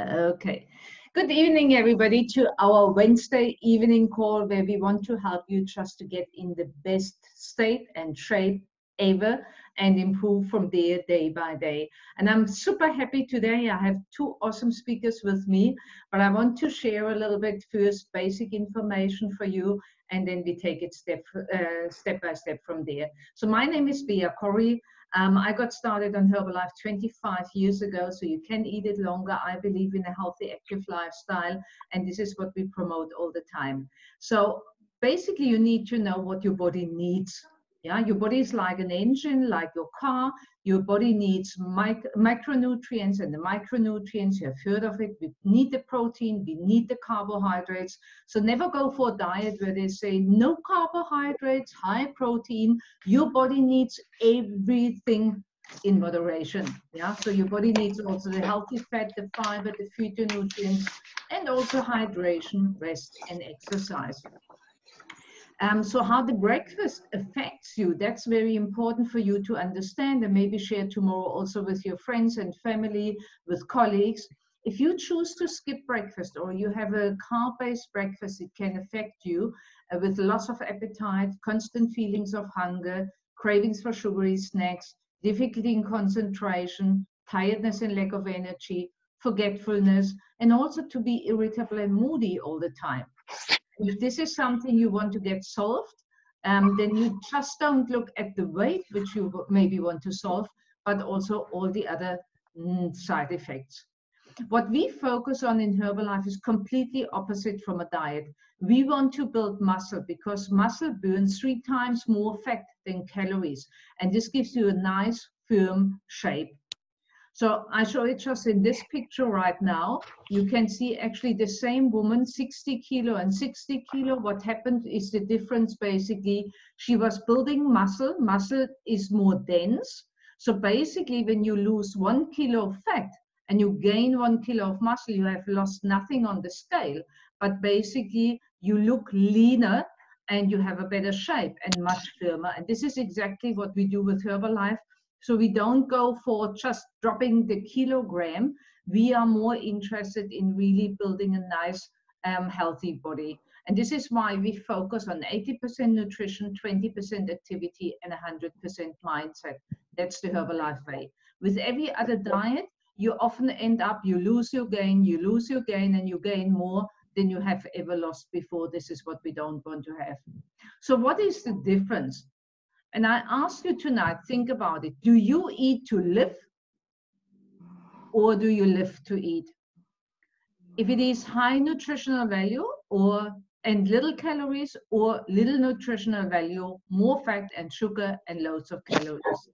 Okay. Good evening, everybody, to our Wednesday evening call where we want to help you just to get in the best state and shape ever and improve from there day by day. And I'm super happy today. I have two awesome speakers with me, but I want to share a little bit first basic information for you, and then we take it step by step from there. So my name is Bea Corrie. I got started on Herbalife 25 years ago, so you can eat it longer. I believe in a healthy, active lifestyle, and this is what we promote all the time. So basically, you need to know what your body needs. Yeah, your body is like an engine, like your car. Your body needs micronutrients, and the micronutrients, you have heard of it. We need the protein, we need the carbohydrates. So never go for a diet where they say no carbohydrates, high protein. Your body needs everything in moderation. Yeah, so your body needs also the healthy fat, the fiber, the phytonutrients, and also hydration, rest, and exercise. So how the breakfast affects you, that's very important for you to understand and maybe share tomorrow also with your friends and family, with colleagues. If you choose to skip breakfast or you have a carb-based breakfast, it can affect you with loss of appetite, constant feelings of hunger, cravings for sugary snacks, difficulty in concentration, tiredness and lack of energy, forgetfulness, and also to be irritable and moody all the time. If this is something you want to get solved, then you just don't look at the weight, which you maybe want to solve, but also all the other side effects. What we focus on in Herbalife is completely opposite from a diet. We want to build muscle because muscle burns 3 times more fat than calories. And this gives you a nice, firm shape. So I show it just in this picture right now. You can see actually the same woman, 60 kilo and 60 kilo. What happened is the difference basically, she was building muscle. Muscle is more dense. So basically when you lose 1 kilo of fat and you gain 1 kilo of muscle, you have lost nothing on the scale. But basically you look leaner and you have a better shape and much firmer. And this is exactly what we do with Herbalife. So we don't go for just dropping the kilogram. We are more interested in really building a nice, healthy body. And this is why we focus on 80% nutrition, 20% activity, and 100% mindset. That's the Herbalife way. With every other diet, you often end up, you lose your gain, and you gain more than you have ever lost before. This is what we don't want to have. So what is the difference? And I ask you tonight, think about it. Do you eat to live or do you live to eat? If it is high nutritional value and little calories or little nutritional value, more fat and sugar and loads of calories.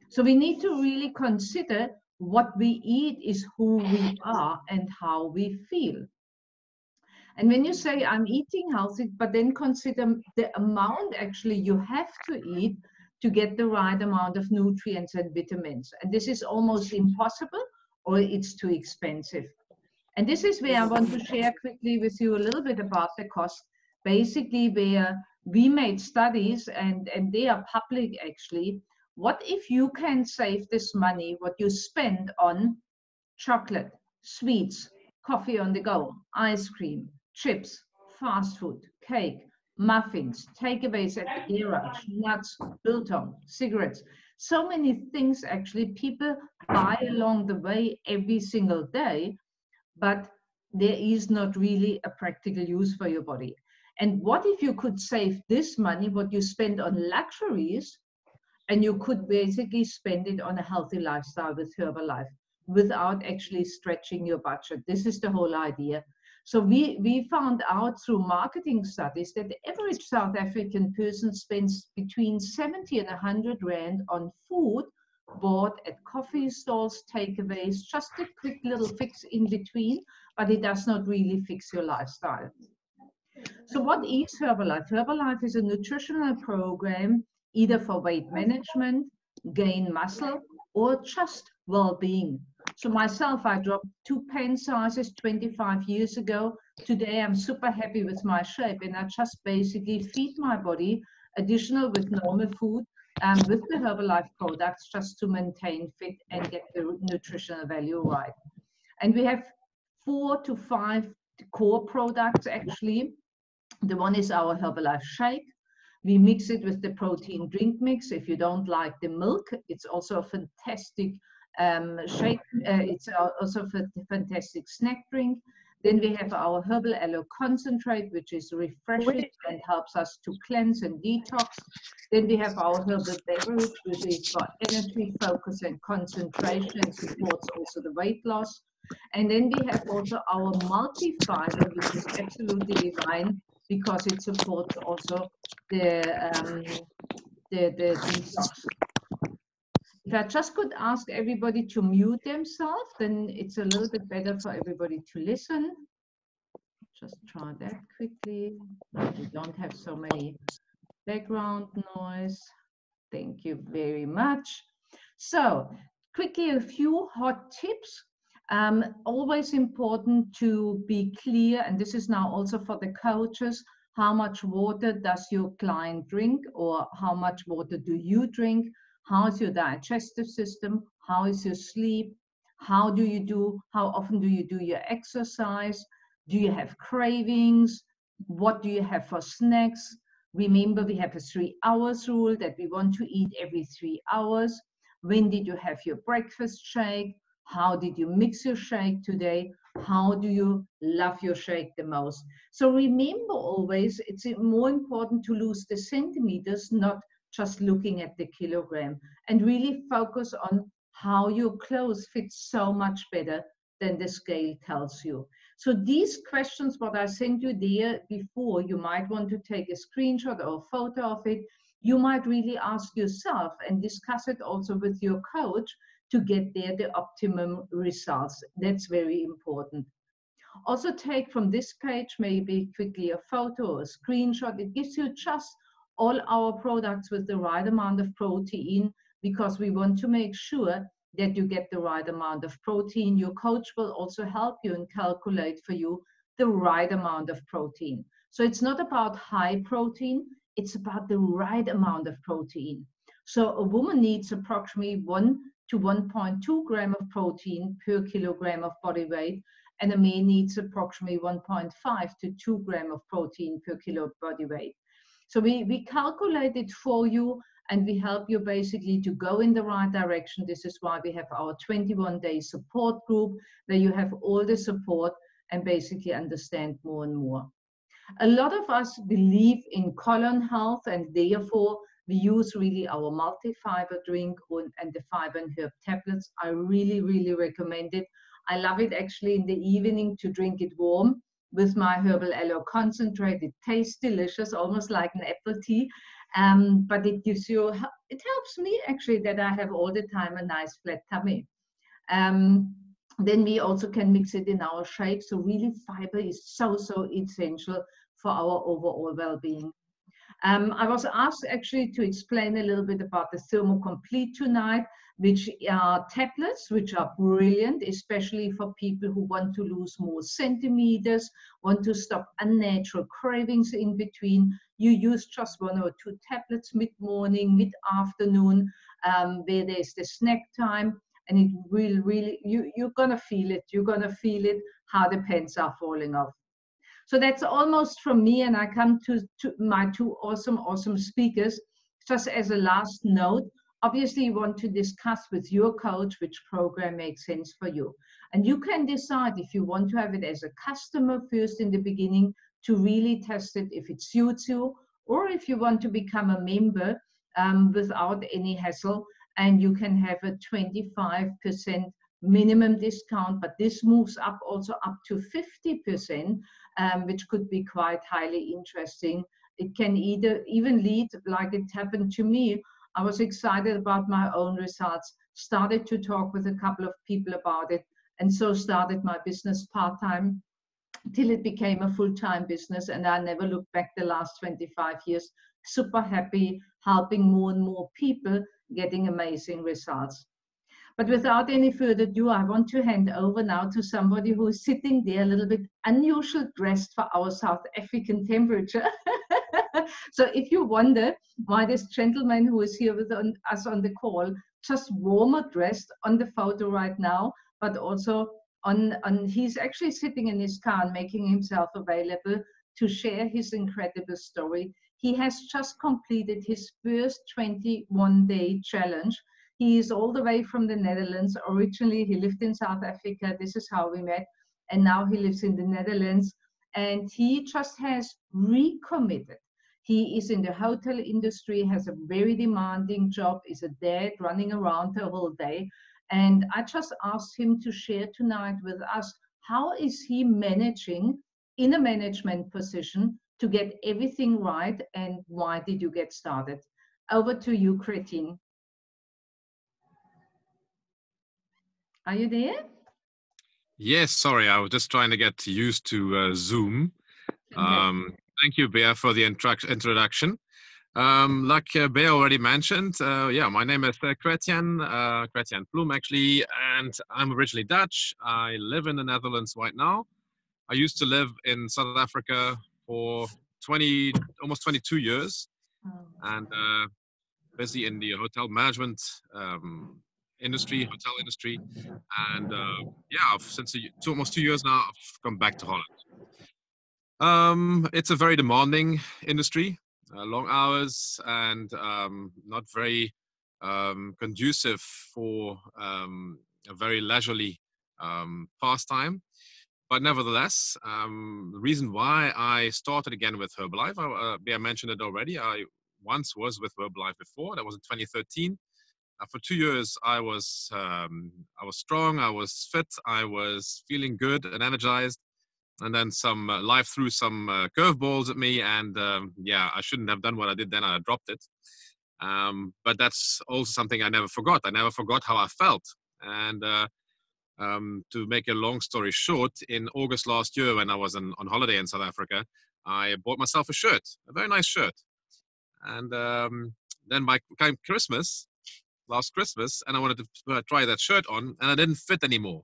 So we need to really consider what we eat is who we are and how we feel. And when you say I'm eating healthy, but then consider the amount actually you have to eat to get the right amount of nutrients and vitamins. And this is almost impossible or it's too expensive. And this is where I want to share quickly with you a little bit about the cost. Basically, where we made studies and they are public actually. What if you can save this money, what you spend on chocolate, sweets, coffee on the go, ice cream, chips, fast food, cake, muffins, takeaways at the garage, nuts, biltong, cigarettes. So many things actually people buy along the way every single day, but there is not really a practical use for your body. And what if you could save this money, what you spend on luxuries, and you could basically spend it on a healthy lifestyle with Herbalife without actually stretching your budget? This is the whole idea. So we found out through marketing studies that the average South African person spends between 70 and 100 Rand on food bought at coffee stalls, takeaways, just a quick little fix in between, but it does not really fix your lifestyle. So what is Herbalife? Herbalife is a nutritional program either for weight management, gain muscle, or just well-being. So myself, I dropped 2 pen sizes 25 years ago. Today, I'm super happy with my shape, and I just basically feed my body additional with normal food with the Herbalife products just to maintain fit and get the nutritional value right. And we have 4 to 5 core products actually. The one is our Herbalife Shake. We mix it with the protein drink mix. If you don't like the milk, it's also a fantastic shake. It's also a fantastic snack drink. Then we have our Herbal Aloe Concentrate, which is refreshing and helps us to cleanse and detox. Then we have our Herbal Beverage, which is for energy, focus, and concentration, and supports also the weight loss. And then we have also our multi-fiber, which is absolutely divine because it supports also the detox. If I just could ask everybody to mute themselves, then it's a little bit better for everybody to listen. Just try that quickly. We don't have so many background noise. Thank you very much. So quickly, a few hot tips. Always important to be clear, and this is now also for the coaches, how much water does your client drink, or how much water do you drink? How is your digestive system? How is your sleep? How often do you do your exercise? Do you have cravings? What do you have for snacks? Remember, we have a 3 hours rule that we want to eat every 3 hours. When did you have your breakfast shake? How did you mix your shake today? How do you love your shake the most? So remember always, it's more important to lose the centimeters, not just looking at the kilogram, and really focus on how your clothes fit so much better than the scale tells you. So these questions, what I sent you there before, you might want to take a screenshot or a photo of it. You might really ask yourself and discuss it also with your coach to get there the optimum results. That's very important. Also take from this page maybe quickly a photo or a screenshot. It gives you just all our products with the right amount of protein, because we want to make sure that you get the right amount of protein. Your coach will also help you and calculate for you the right amount of protein. So it's not about high protein, it's about the right amount of protein. So a woman needs approximately 1 to 1.2 gram of protein per kilogram of body weight, and a man needs approximately 1.5 to 2 gram of protein per kilo body weight. So we calculate it for you, and we help you basically to go in the right direction. This is why we have our 21-day support group, where you have all the support and basically understand more and more. A lot of us believe in colon health, and therefore we use really our multi-fiber drink and the fiber and herb tablets. I really, really recommend it. I love it actually in the evening to drink it warm with my Herbal Aloe Concentrate. It tastes delicious, almost like an apple tea. But it helps me actually that I have all the time a nice flat tummy. Then we also can mix it in our shake. So really fiber is so essential for our overall well-being. I was asked actually to explain a little bit about the Thermocomplete tonight, which are tablets, which are brilliant, especially for people who want to lose more centimeters, want to stop unnatural cravings in between. You use just 1 or 2 tablets mid-morning, mid-afternoon, where there's the snack time, and it will really, you're gonna feel it. You're gonna feel it, how the pants are falling off. So that's almost from me, and I come to my 2 awesome speakers. Just as a last note, obviously you want to discuss with your coach which program makes sense for you. And you can decide if you want to have it as a customer first in the beginning to really test it if it suits you, or if you want to become a member without any hassle, and you can have a 25% minimum discount, but this moves up also up to 50%, which could be quite highly interesting. It can even lead, like it happened to me. I was excited about my own results, started to talk with a couple of people about it, and so started my business part-time till it became a full-time business, and I never looked back the last 25 years. Super happy, helping more and more people, getting amazing results. But without any further ado, I want to hand over now to somebody who is sitting there a little bit unusual dressed for our South African temperature. So if you wonder why this gentleman who is here with us on the call, just warmer dressed on the photo right now, but also He's actually sitting in his car and making himself available to share his incredible story. He has just completed his first 21-day challenge. He is all the way from the Netherlands. Originally, he lived in South Africa. This is how we met. And now he lives in the Netherlands. And he just has recommitted. He is in the hotel industry, has a very demanding job, is a dad running around the whole day. And I just asked him to share tonight with us, how is he managing in a management position to get everything right, and why did you get started? Over to you, Chrétien. Are you there? Yes, sorry, I was just trying to get used to Zoom. Thank you, Bea, for the introduction. Like Bea already mentioned, yeah, my name is Chrétien Ploem, actually, and I'm originally Dutch. I live in the Netherlands right now. I used to live in South Africa for almost 22 years, and busy in the hotel management hotel industry. And yeah, since almost 2 years now, I've come back to Holland. It's a very demanding industry, long hours, and not very conducive for a very leisurely pastime. But nevertheless, the reason why I started again with Herbalife, I mentioned it already. I once was with Herbalife before. That was in 2013. For 2 years, I was strong, I was fit, I was feeling good and energized. And then some life threw some curveballs at me, and yeah, I shouldn't have done what I did then. I dropped it. But that's also something I never forgot. I never forgot how I felt. And to make a long story short, in August last year, when I was on holiday in South Africa, I bought myself a shirt, a very nice shirt. And then came Christmas, last Christmas, and I wanted to try that shirt on, and I didn't fit anymore.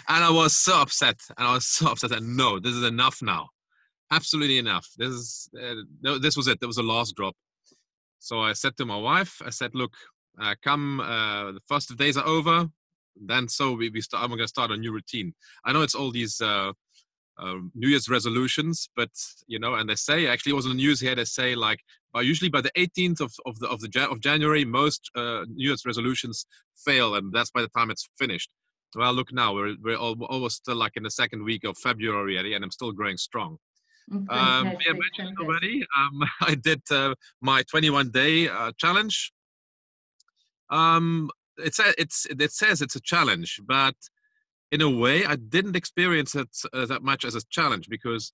And I was so upset. And no, this is enough now. Absolutely enough. This was it. That was the last drop. So I said to my wife, I said, look, come the first of days are over. Then I'm going to start a new routine. I know it's all these New Year's resolutions, but and they say, actually it was on the news here, they say like usually by the 18th of January, most New Year's resolutions fail, and that's by the time it's finished. Well, look now, we're almost still like in the second week of February already, and I'm still growing strong. I mentioned already, I did my 21-day challenge. It says it's a challenge, but in a way, I didn't experience it that much as a challenge, because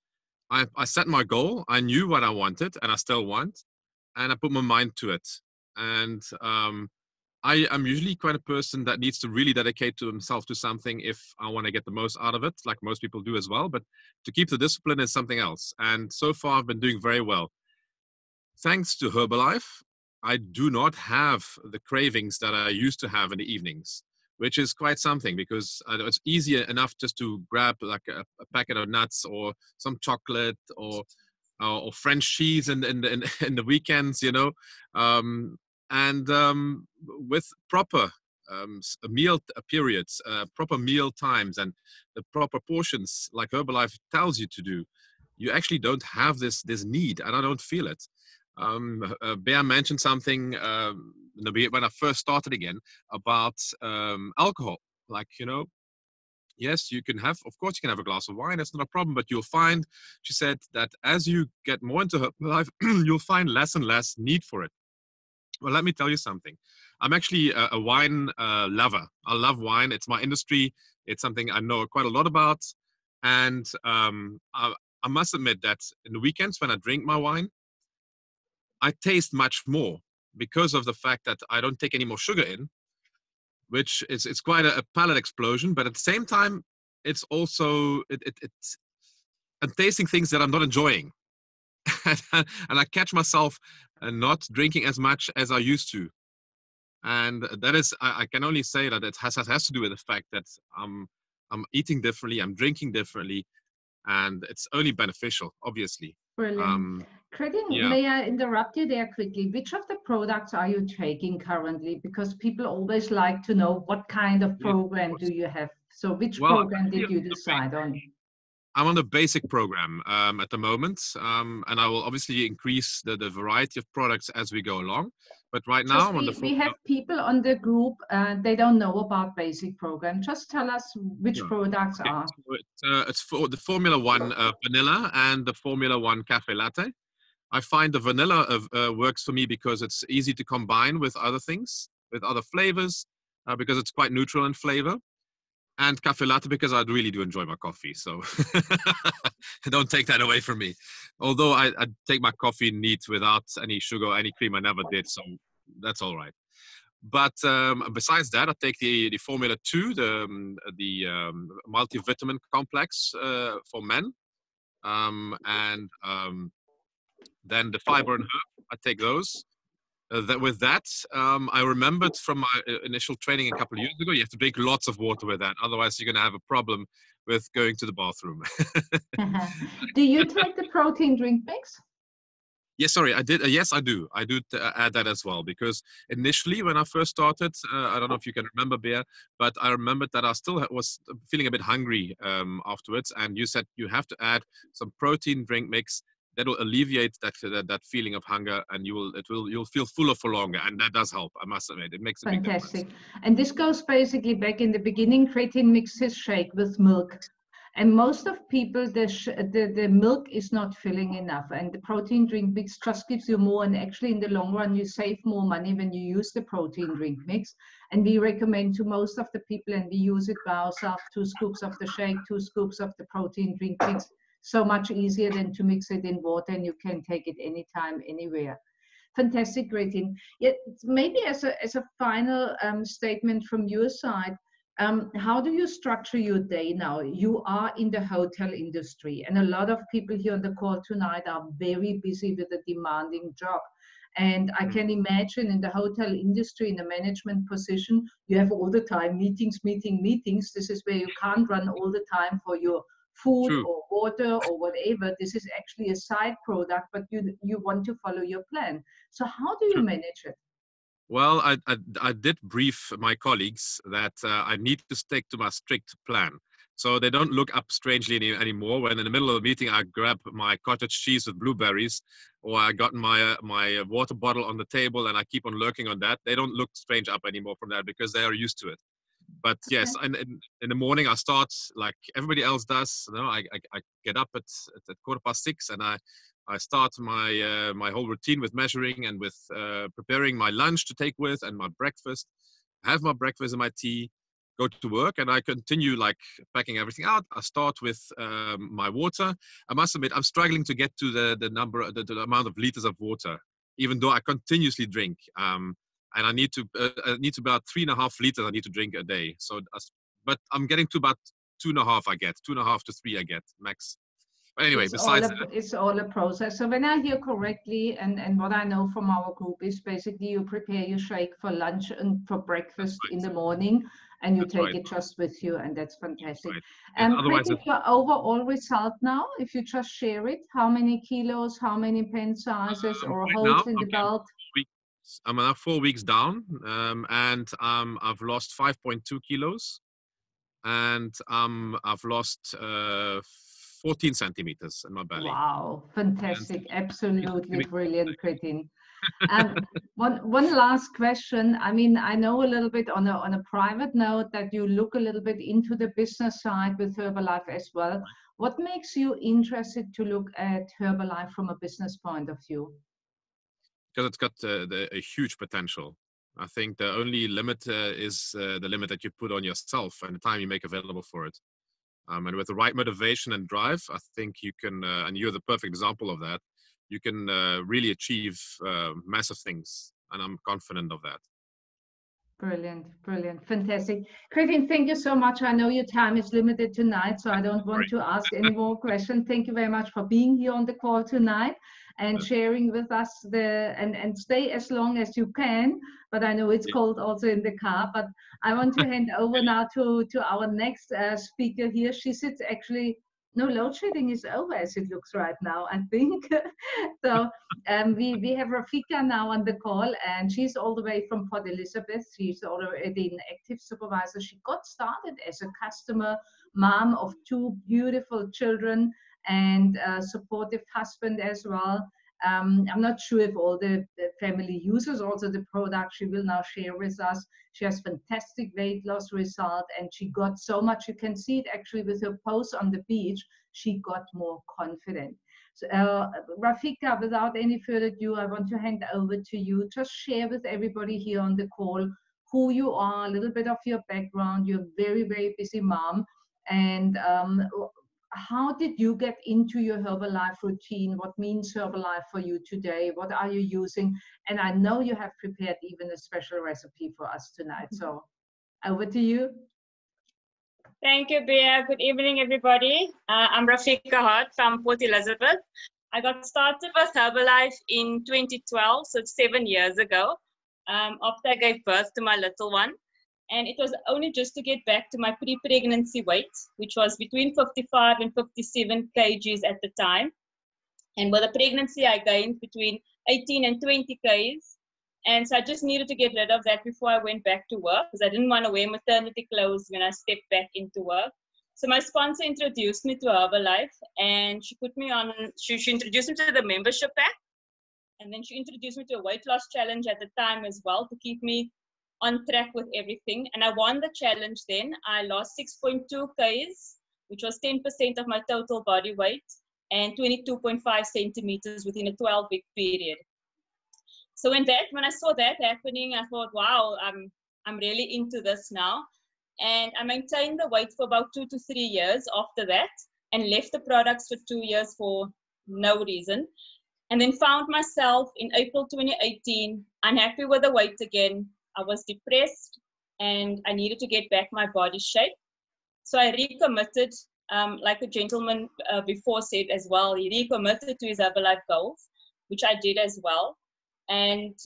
I set my goal. I knew what I wanted, and I still want, and I put my mind to it. And I'm usually quite a person that needs to really dedicate to himself to something if I want to get the most out of it, like most people do as well. But to keep the discipline is something else. And so far, I've been doing very well. Thanks to Herbalife, I do not have the cravings that I used to have in the evenings, which is quite something, because it's easier enough just to grab like a packet of nuts or some chocolate or French cheese in the weekends, and with proper meal periods, proper meal times, and the proper portions like Herbalife tells you to do, you actually don't have this need, and I don't feel it. Bea mentioned something when I first started again about alcohol. Like, yes, you can have, of course, you can have a glass of wine. That's not a problem. But you'll find, she said, that as you get more into her life, you'll find less and less need for it. Well, let me tell you something. I'm actually a wine lover. I love wine. It's my industry. It's something I know quite a lot about. And I must admit that in the weekends when I drink my wine, I taste much more because of the fact that I don't take any more sugar in, which is it's quite a palate explosion. But at the same time, it's also it's I'm tasting things that I'm not enjoying, and I catch myself not drinking as much as I used to. And that is, I can only say that it has to do with the fact that I'm eating differently, I'm drinking differently, and it's only beneficial, obviously. Brilliant. Cretin, Yeah. may I interrupt you there quickly? Which of the products are you taking currently? Because people always like to know what kind of Yeah, of program do course. you have. So which Well, program did you decide on? I'm on the basic program at the moment, and I will obviously increase the variety of products as we go along. But right now, Just I'm on the we have people on the group, they don't know about basic program. Just tell us which yeah. products Okay, are. so it's for the Formula One vanilla and the Formula One cafe latte. I find the vanilla works for me because it's easy to combine with other things, with other flavors, because it's quite neutral in flavor. And cafe latte because I really do enjoy my coffee. So don't take that away from me. Although I take my coffee neat without any sugar or any cream. I never did, so that's all right. But besides that, I take the Formula 2, the multivitamin complex for men, and then the fiber and herb. I take those. With that, I remembered from my initial training a couple of years ago, you have to drink lots of water with that. Otherwise, you're going to have a problem with going to the bathroom. Do you take the protein drink mix? Yes, sorry, I did. Yes, I do. I do add that as well because initially, when I first started, I don't know if you can remember, Bear, but I remembered that I still was feeling a bit hungry afterwards, and you said you have to add some protein drink mix that will alleviate that feeling of hunger, and you'll feel fuller for longer, and that does help. I must admit, it makes a big difference. Fantastic. And this goes basically back in the beginning. Cretin mixes shake with milk. And most of people, the milk is not filling enough, and the protein drink mix just gives you more. And actually, in the long run, you save more money when you use the protein drink mix. And we recommend to most of the people, and we use it by ourselves: 2 scoops of the shake, 2 scoops of the protein drink mix. So much easier than to mix it in water, and you can take it anytime, anywhere. Fantastic, Cretin. Yet maybe as a final statement from your side. How do you structure your day now? You are in the hotel industry, and a lot of people here on the call tonight are very busy with a demanding job. And I can imagine in the hotel industry, in the management position, you have all the time meetings, meetings. This is where you can't run all the time for your food True. or water or whatever. This is actually a side product, but you want to follow your plan. So how do you True. manage it? Well, I did brief my colleagues that I need to stick to my strict plan. So they don't look up strangely anymore. When in the middle of the meeting, I grab my cottage cheese with blueberries, or I got my water bottle on the table and I keep on lurking on that. They don't look strange up anymore from that because they are used to it. But yes, in the morning I start like everybody else does. You know, I get up at 6:15 and I start my whole routine with measuring and with preparing my lunch to take with and my breakfast. Have my breakfast and my tea. Go to work and I continue like packing everything out. I start with my water. I must admit I'm struggling to get to the amount of liters of water, even though I continuously drink. And I need to about 3.5 liters I need to drink a day. So, but I'm getting to about 2.5. I get 2.5 to 3. I get max. But anyway, besides that, It's all a process. So when I hear correctly, and what I know from our group is basically you prepare your shake for lunch and for breakfast in the morning, and you that's take right. it just with you, and that's fantastic. Right. Yes, otherwise, Cretin, your overall result now, if you just share it, how many kilos, how many pen sizes or right now, holes in the okay, belt? I'm now 4 weeks down, and I've lost 5.2 kilos, and I've lost 14 centimeters in my belly. Wow, And fantastic. Absolutely giving- brilliant, Cretin. One last question. I mean, I know a little bit on a private note that you look a little bit into the business side with Herbalife as well. What makes you interested to look at Herbalife from a business point of view? because it's got a huge potential. I think the only limit is the limit that you put on yourself and the time you make available for it. And with the right motivation and drive, I think you can, and you're the perfect example of that, you can really achieve massive things. And I'm confident of that. Brilliant, brilliant, fantastic. Cretin, thank you so much. I know your time is limited tonight, so I don't want to ask any more questions. Thank you very much for being here on the call tonight and sharing with us and stay as long as you can. But I know it's cold also in the car. But I want to hand over now to our next speaker here. She sits actually No, load shedding is over as it looks right now, I think. So we have Rafika now on the call, and she's all the way from Port Elizabeth. She's already an active supervisor. She got started as a customer, mom of two beautiful children, and a supportive husband as well. I'm not sure if all the family uses also the product. She will now share with us. She has fantastic weight loss result, and she got so much. You can see it actually with her post on the beach. She got more confident. So, Rafika, without any further ado, I want to hand over to you. Just share with everybody here on the call who you are, a little bit of your background. You're a very, very busy mom, and how did you get into your Herbalife routine? What means Herbalife for you today? What are you using? And I know you have prepared even a special recipe for us tonight. So over to you. Thank you, Bea. Good evening, everybody. I'm Rafika Hart from Port Elizabeth. I got started with Herbalife in 2012, so it's 7 years ago, after I gave birth to my little one. And it was only just to get back to my pre-pregnancy weight, which was between 55 and 57 kgs at the time. And with the pregnancy, I gained between 18 and 20 kgs. And so I just needed to get rid of that before I went back to work, because I didn't want to wear maternity clothes when I stepped back into work. So my sponsor introduced me to Herbalife, and she put me on, she introduced me to the membership pack. And then she introduced me to a weight loss challenge at the time as well, to keep me on track with everything. And I won the challenge then. I lost 6.2 kgs, which was 10% of my total body weight, and 22.5 centimeters within a 12-week period. So when I saw that happening, I thought, wow, I'm really into this now. And I maintained the weight for about 2 to 3 years after that, and left the products for 2 years for no reason. And then found myself in April 2018, unhappy with the weight again. I was depressed, and I needed to get back my body shape. So I recommitted, like a gentleman before said as well, he recommitted to his Herbalife goals, which I did as well. And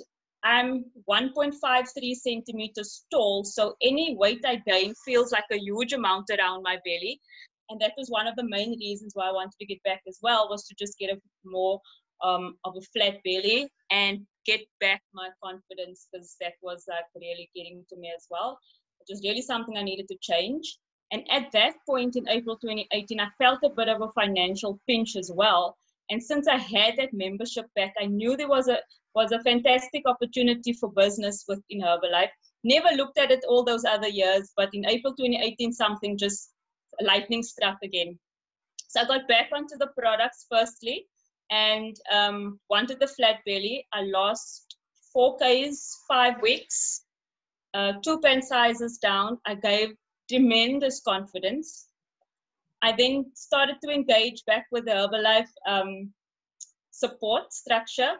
I'm 1.53 centimeters tall, so any weight I gain feels like a huge amount around my belly. And that was one of the main reasons why I wanted to get back as well, was to just get a more of a flat belly and get back my confidence, because that was like really getting to me as well. It was really something I needed to change. And at that point in April 2018, I felt a bit of a financial pinch as well. And since I had that membership back, I knew there was a fantastic opportunity for business within Herbalife. Never looked at it all those other years, but in April 2018, something just lightning struck again. So I got back onto the products firstly, and wanted the flat belly. I lost 4 kgs, 5 weeks, 2 pant sizes down. I gave tremendous confidence. I then started to engage back with the Herbalife support structure.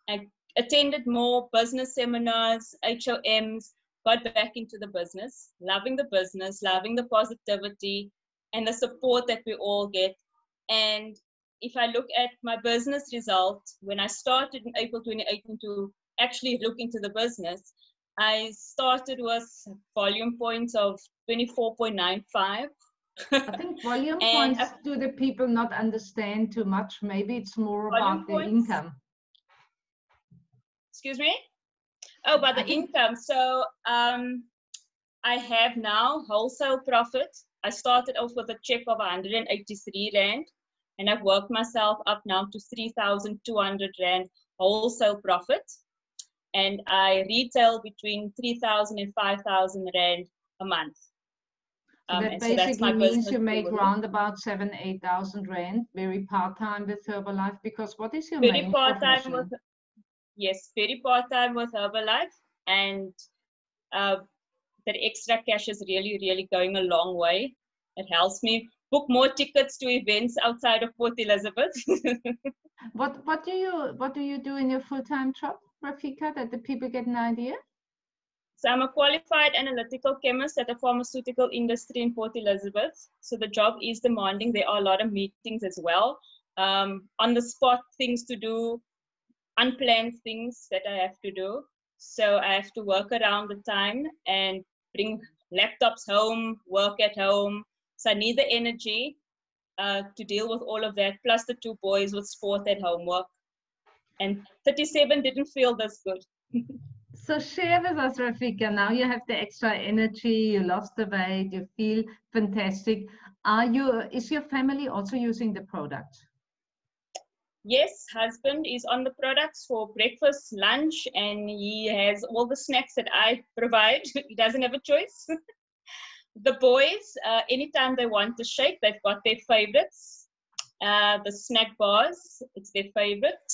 I attended more business seminars, HOMs, got back into the business, loving the positivity and the support that we all get. And if I look at my business result, when I started in April 2018 to actually look into the business, I started with volume points of 24.95. I think volume points do the people not understand too much. Maybe it's more about the income. Excuse me? Oh, about the income. So I have now wholesale profit. I started off with a check of 183 Rand, and I've worked myself up now to 3,200 Rand wholesale profit. And I retail between 3,000 and 5,000 Rand a month. So that basically means you make around about 7,000-8,000 Rand, very part-time with Herbalife, because what is your main profession? Yes, very part-time with Herbalife, and that extra cash is really, really going a long way. It helps me book more tickets to events outside of Port Elizabeth. What do you do in your full-time job, Rafika, that the people get an idea? So I'm a qualified analytical chemist at the pharmaceutical industry in Port Elizabeth. So the job is demanding. There are a lot of meetings as well, on the spot things to do, unplanned things that I have to do. So I have to work around the time and bring laptops home, work at home. So I need the energy. to deal with all of that, plus the 2 boys with sport and homework. And 37 didn't feel this good. So share with us, Rafika. Now you have the extra energy, you lost the weight, you feel fantastic. Is your family also using the product? Yes, husband is on the products for breakfast, lunch, and he has all the snacks that I provide. He doesn't have a choice. The boys, anytime they want a shake, they've got their favorites. The snack bars, it's their favorite.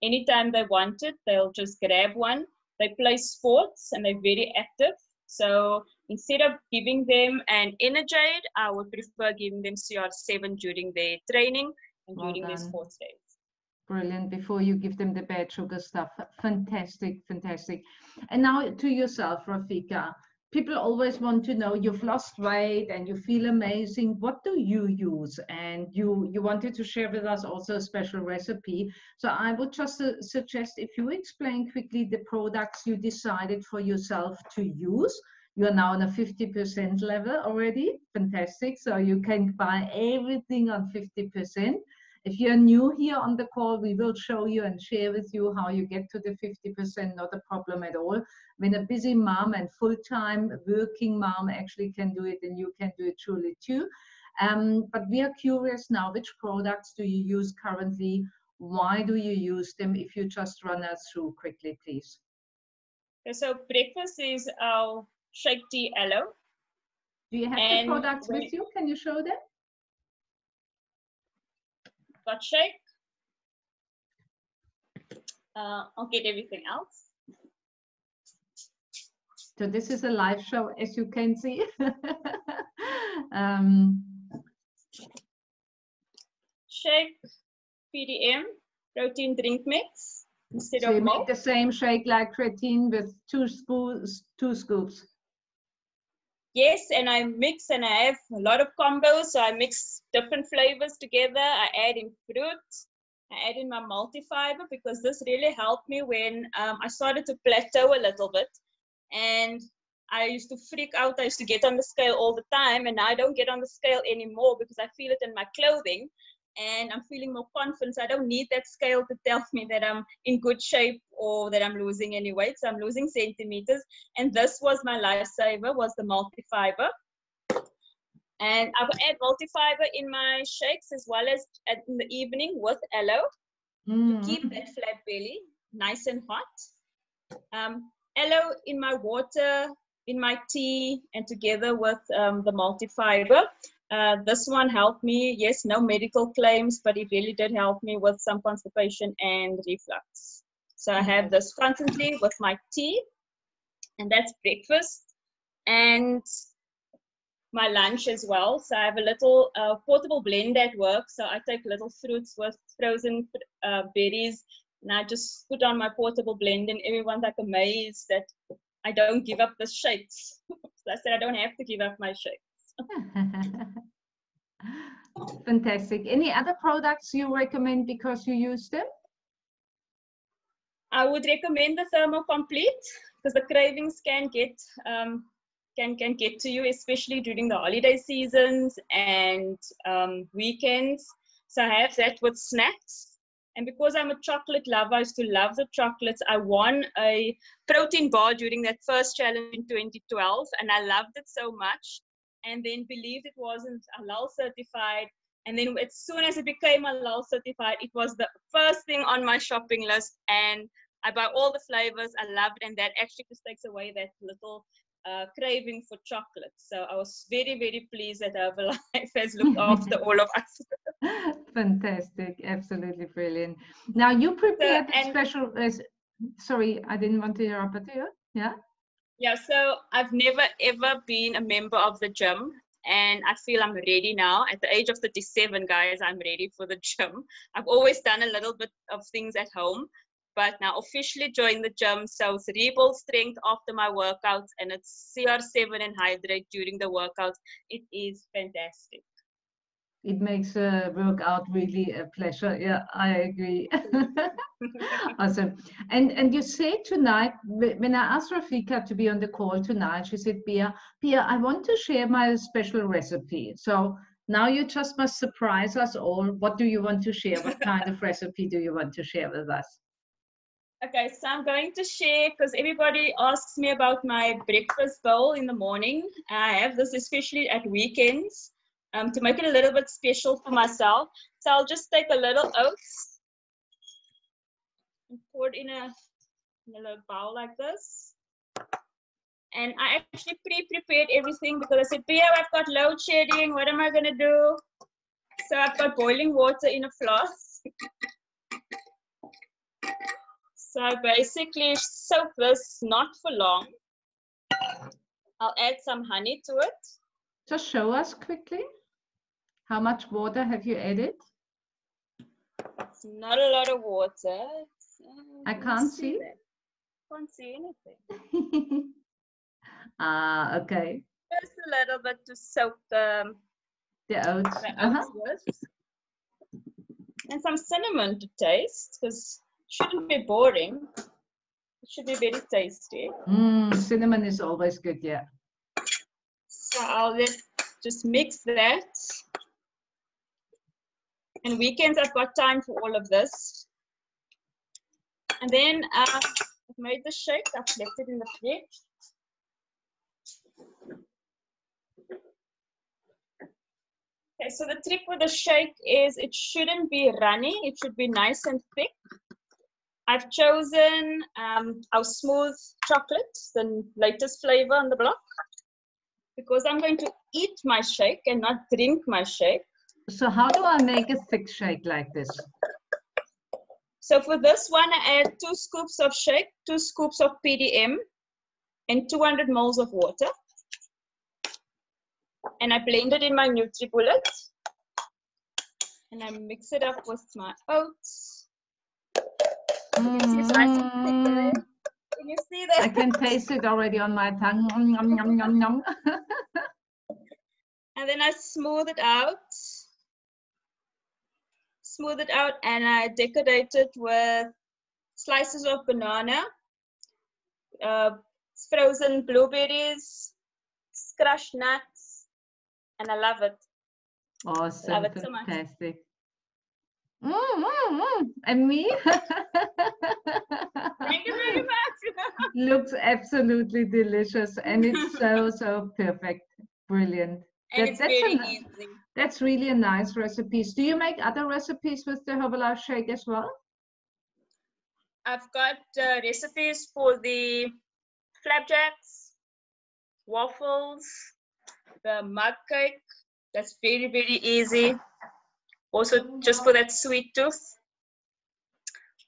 Anytime they want it, they'll just grab one. They play sports and they're very active. So instead of giving them an Energide, I would prefer giving them CR7 during their training and during their sports days. Brilliant. Before you give them the bad sugar stuff. Fantastic, fantastic. And now to yourself, Rafika. People always want to know, you've lost weight and you feel amazing. What do you use? And you wanted to share with us also a special recipe. So I would just suggest if you explain quickly the products you decided for yourself to use. You are now on a 50% level already. Fantastic. So you can buy everything on 50%. If you're new here on the call, we will show you and share with you how you get to the 50%, not a problem at all. When a busy mom and full-time working mom actually can do it, then you can do it truly too. But we are curious now, which products do you use currently? Why do you use them? If you just run us through quickly, please. So breakfast is our Shake Tea Aloe. Do you have the products with you? Can you show them? Got shake. I'll get everything else. So this is a live show, as you can see. Shake, PDM, protein drink mix instead so of you milk. make the same shake like creatine with two scoops. Yes, and I mix and I have a lot of combos. So I mix different flavors together. I add in fruit. I add in my multi-fiber because this really helped me when I started to plateau a little bit. And I used to freak out. I used to get on the scale all the time. And now I don't get on the scale anymore because I feel it in my clothing. And I'm feeling more confident. I don't need that scale to tell me that I'm in good shape or that I'm losing any weight. So I'm losing centimeters. And this was my lifesaver, was the multi-fiber. And I will add multi-fiber in my shakes as well as in the evening with aloe to keep that flat belly nice and hot. Aloe in my water, in my tea, and together with the multi-fiber. This one helped me, yes, no medical claims, but it really did help me with some constipation and reflux. So I have this constantly with my tea, and that's breakfast, and my lunch as well. So I have a little portable blend at work. So I take little fruits with frozen berries, and I just put on my portable blend, and everyone's like amazed that I don't give up the shakes. So I said I don't have to give up my shakes. Fantastic. Any other products you recommend because you use them? I would recommend the Thermocomplete because the cravings can get to you, especially during the holiday seasons and weekends. So I have that with snacks. And because I'm a chocolate lover, I used to love the chocolates. I won a protein bar during that first challenge in 2012, and I loved it so much. And then believed it wasn't halal certified. And then as soon as it became halal certified, it was the first thing on my shopping list. And I buy all the flavors. I love it. And that actually just takes away that little craving for chocolate. So I was very, very pleased that Herbalife has looked after all of us. Fantastic. Absolutely brilliant. Now you prepared a special, sorry, I didn't want to interrupt you. Yeah? Yeah, so I've never ever been a member of the gym, and I feel I'm ready now. At the age of 37, guys, I'm ready for the gym. I've always done a little bit of things at home, but now officially joined the gym. So it's rebuild strength after my workouts, and it's CR7 and hydrate during the workouts. It is fantastic. It makes a workout really a pleasure. Yeah, I agree. Awesome. And you say tonight, when I asked Rafika to be on the call tonight, she said, Pia, I want to share my special recipe. So Now you just must surprise us all. What do you want to share? What kind of recipe do you want to share with us? Okay, so I'm going to share, because everybody asks me about my breakfast bowl in the morning. I have this especially at weekends to make it a little bit special for myself. So I'll just take a little oats and pour it in a little bowl like this. And I actually pre-prepared everything because I said, Pia, I've got load shedding. What am I going to do? So I've got boiling water in a flask. So I basically soak this not for long. I'll add some honey to it. Just show us quickly. How much water have you added? It's not a lot of water. I can't see. Can't see anything. Okay. Just a little bit to soak the oats. with. And some cinnamon to taste, because it shouldn't be boring. It should be very tasty. Cinnamon is always good, yeah. So I'll just mix that. And weekends I've got time for all of this. And then I've made the shake. I've left it in the fridge. Okay, so the trick with the shake is it shouldn't be runny. It should be nice and thick. I've chosen our smooth chocolate, the latest flavor on the block, because I'm going to eat my shake and not drink my shake. So how do I make a thick shake like this? So for this one, I add 2 scoops of shake, 2 scoops of PDM, and 200 ml of water. And I blend it in my NutriBullet. And I mix it up with my oats. You can see it's nice and thick, right? Can you see that? I can taste it already on my tongue. Yum, yum, yum, yum. And then I smooth it out. Smooth it out, and I decorate it with slices of banana, frozen blueberries, crushed nuts, and I love it. Awesome, love it so much. Fantastic. And me? Thank you very much. Looks absolutely delicious, and it's so perfect. Brilliant. And it's very easy. That's really a nice recipe. Do you make other recipes with the Herbalife shake as well? I've got recipes for the flapjacks, waffles, the mug cake. That's very, very easy. Also, just for that sweet tooth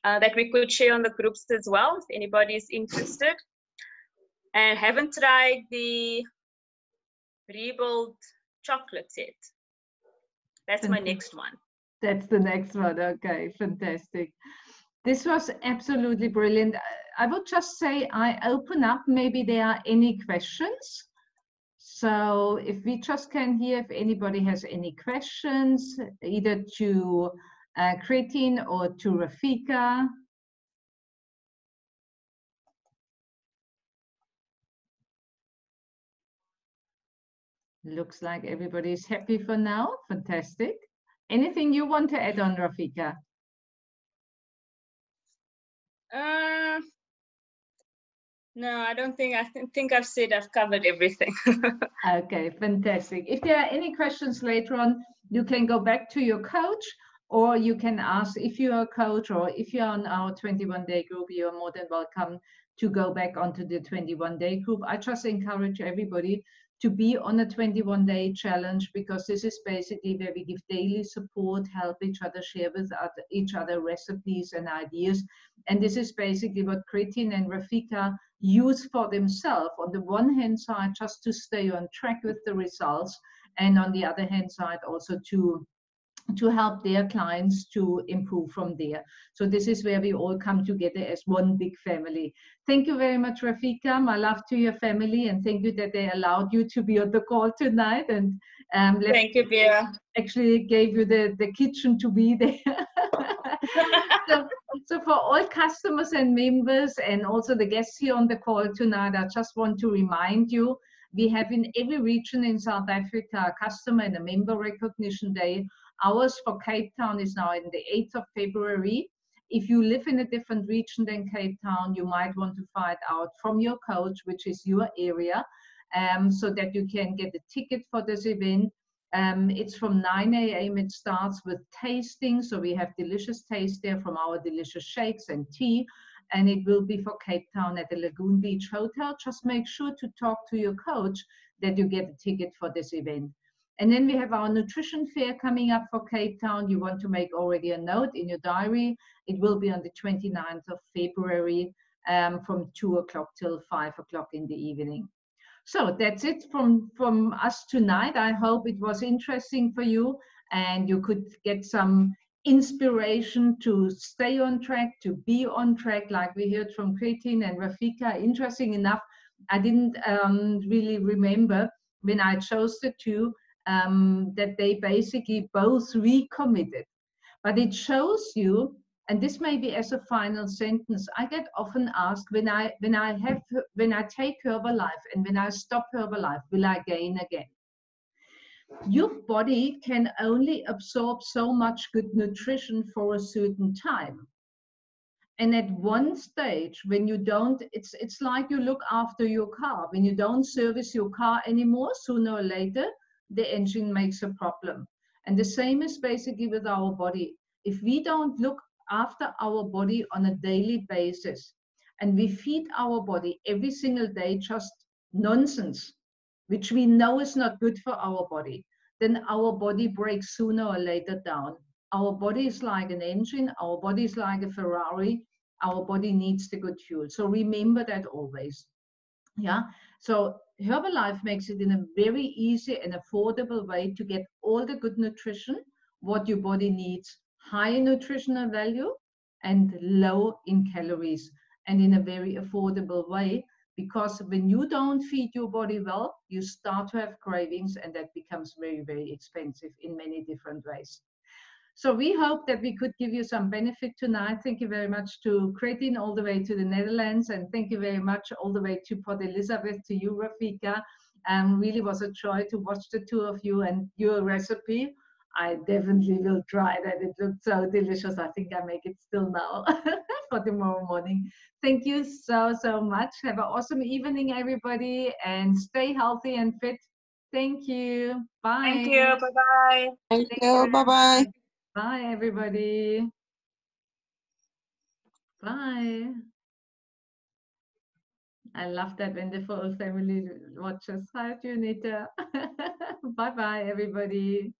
that we could share on the groups as well, if anybody is interested. And haven't tried the rebuild chocolates yet. That's my next one. That's the next one. Okay, fantastic. This was absolutely brilliant. I would just say I open up, maybe there are any questions. So if we just can hear if anybody has any questions, either to Kritin or to Rafika. Looks like everybody's happy for now. Fantastic. Anything you want to add on, Rafika? No, I don't think. I think I've said I've covered everything. Okay, fantastic. If there are any questions later on, you can go back to your coach, or you can ask if you're a coach or if you're on our 21-day group, you're more than welcome to go back onto the 21-day group. I just encourage everybody to be on a 21-day challenge, because this is basically where we give daily support, help each other, share with each other recipes and ideas. And this is basically what Kritin and Rafika use for themselves. On the one hand side, just to stay on track with the results, and on the other hand side, also to help their clients to improve from there. So this is where we all come together as one big family. Thank you very much, Rafika. My love to your family, and thank you that they allowed you to be on the call tonight. And thank you, Pia. Actually gave you the kitchen to be there. So for all customers and members, and also the guests here on the call tonight, I just want to remind you We have in every region in South Africa a customer and a member recognition day. Ours for Cape Town is now in the 8th of February. If you live in a different region than Cape Town, you might want to find out from your coach, which is your area, so that you can get a ticket for this event. It's from 9 a.m. It starts with tasting. So we have delicious taste there from our delicious shakes and tea. And it will be for Cape Town at the Lagoon Beach Hotel. Just make sure to talk to your coach that you get a ticket for this event. And then we have our nutrition fair coming up for Cape Town. You want to make already a note in your diary. It will be on the 29th of February from 2 o'clock till 5 o'clock in the evening. So that's it from us tonight. I hope it was interesting for you and you could get some inspiration to stay on track, to be on track, like we heard from Kretin and Rafika. Interesting enough, I didn't really remember when I chose the two that they basically both recommitted. But it shows you, and this may be as a final sentence, I get often asked when I take Herbalife and when I stop Herbalife, will I gain again? Your body can only absorb so much good nutrition for a certain time. And at one stage, when you don't, it's like you look after your car. When you don't service your car anymore, sooner or later, the engine makes a problem. And the same is basically with our body. If we don't look after our body on a daily basis, and we feed our body every single day just nonsense, which we know is not good for our body, then our body breaks sooner or later down. Our body is like an engine, our body is like a Ferrari, our body needs the good fuel. So remember that always. Yeah, so Herbalife makes it in a very easy and affordable way to get all the good nutrition, what your body needs, high in nutritional value and low in calories, and in a very affordable way. Because when you don't feed your body well, you start to have cravings, and that becomes very, very expensive in many different ways. So we hope that we could give you some benefit tonight. Thank you very much to Kretin all the way to the Netherlands, and thank you very much all the way to Port Elizabeth, to you, Rafika. Really was a joy to watch the two of you and your recipe. I definitely will try that. It looked so delicious. I think I make it still now for tomorrow morning. Thank you so, so much. Have an awesome evening, everybody, and stay healthy and fit. Thank you. Bye. Thank you. Bye-bye. Thank you. Bye-bye. Bye, everybody. Bye. I love that when the full family watches. Hi, Junita. Bye-bye, everybody.